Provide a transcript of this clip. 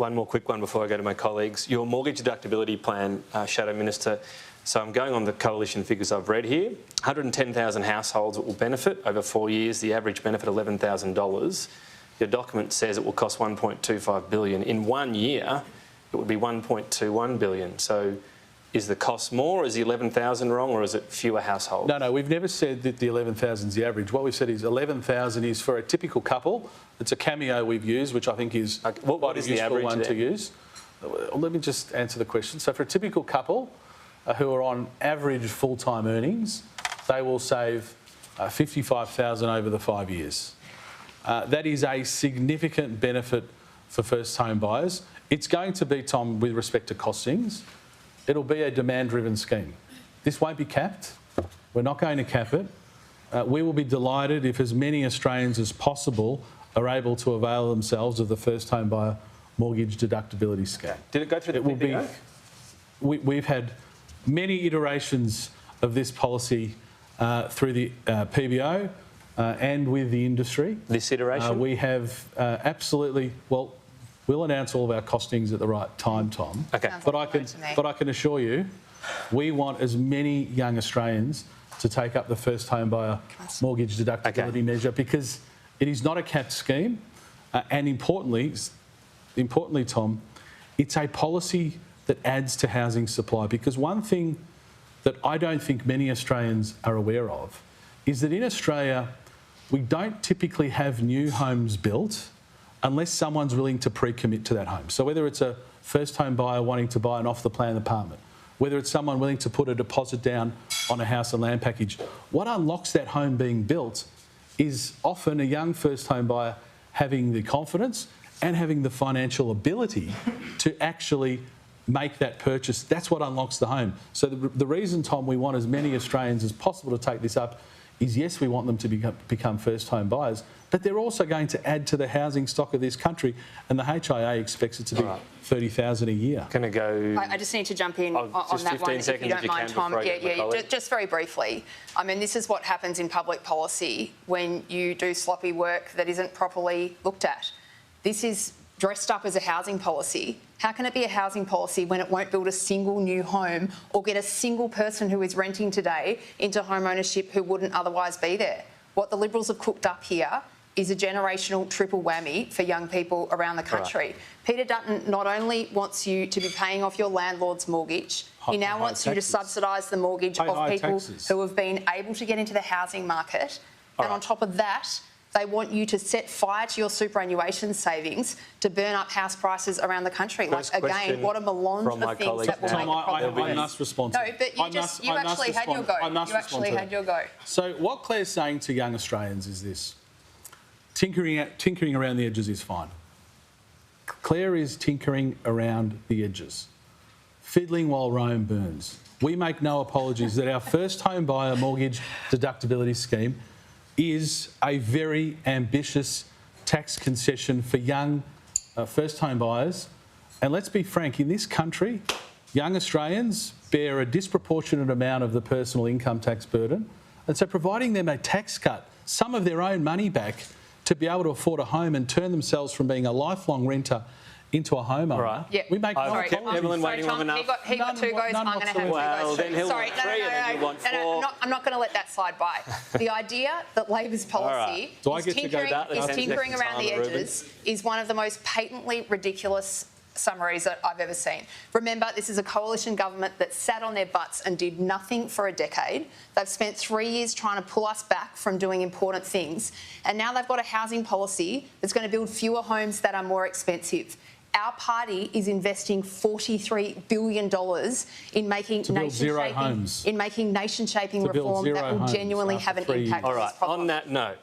one more quick one before I go to my colleagues. Your mortgage deductibility plan, Shadow Minister, so I'm going on the coalition figures I've read here. 110,000 households will benefit over 4 years, the average benefit $11,000. Your document says it will cost $1.25 billion. In 1 year, it would be $1.21 billion. So is the cost more, is the 11,000 wrong, or is it fewer households? No, we've never said that the 11,000 is the average. What we've said is 11,000 is for a typical couple. It's a cameo we've used, which I think is what is the average one to use. Let me just answer the question. So for a typical couple who are on average full-time earnings, they will save $55,000 over the 5 years. That is a significant benefit for first home buyers. It's going to be, Tom, with respect to costings, it'll be a demand-driven scheme. This won't be capped. We're not going to cap it. We will be delighted if as many Australians as possible are able to avail themselves of the first home buyer mortgage deductibility scheme. Did it go through the PBO? We've had many iterations of this policy through the PBO and with the industry. This iteration? We have absolutely, well, we'll announce all of our costings at the right time, Tom. Okay. But I can assure you, we want as many young Australians to take up the first home buyer mortgage deductibility measure, because it is not a capped scheme, and importantly, Tom, it's a policy that adds to housing supply. Because one thing that I don't think many Australians are aware of is that in Australia, we don't typically have new homes built unless someone's willing to pre-commit to that home. So whether it's a first home buyer wanting to buy an off-the-plan apartment, whether it's someone willing to put a deposit down on a house and land package, what unlocks that home being built is often a young first home buyer having the confidence and having the financial ability to actually make that purchase. That's what unlocks the home. So the reason, Tom, we want as many Australians as possible to take this up is, yes, we want them to become first home buyers, but they're also going to add to the housing stock of this country, and the HIA expects it to be 30,000 a year. Can I go? I just need to jump in on that one, if you don't mind, Tom. Just very briefly. I mean, this is what happens in public policy when you do sloppy work that isn't properly looked at. This is dressed up as a housing policy. How can it be a housing policy when it won't build a single new home or get a single person who is renting today into home ownership who wouldn't otherwise be there? What the Liberals have cooked up here is a generational triple whammy for young people around the country. Right. Peter Dutton not only wants you to be paying off your landlord's mortgage, he now wants you to subsidise the mortgage of people who have been able to get into the housing market. And on top of that, they want you to set fire to your superannuation savings to burn up house prices around the country. First like, again, what a melange of things that will make a problem. I must respond to No, but you actually had your go. You actually had your go. So what Clare's saying to young Australians is this: tinkering around the edges is fine. Clare is tinkering around the edges, fiddling while Rome burns. We make no apologies that our first home buyer mortgage deductibility scheme is a very ambitious tax concession for young first home buyers. And let's be frank, in this country, young Australians bear a disproportionate amount of the personal income tax burden. And so providing them a tax cut, some of their own money back, to be able to afford a home and turn themselves from being a lifelong renter into a homeowner. Right. Yeah. We make Evelyn waiting long enough. He got two goes. I'm going to have two goes. Well, then he'll want three and then you want four. I'm not going to let that slide by. The idea that Labor's policy is tinkering around the edges is one of the most patently ridiculous summaries that I've ever seen. Remember, this is a coalition government that sat on their butts and did nothing for a decade. They've spent 3 years trying to pull us back from doing important things. And now they've got a housing policy that's going to build fewer homes that are more expensive. Our party is investing $43 billion in making nation-shaping reform that will genuinely have an impact. All right, on that note,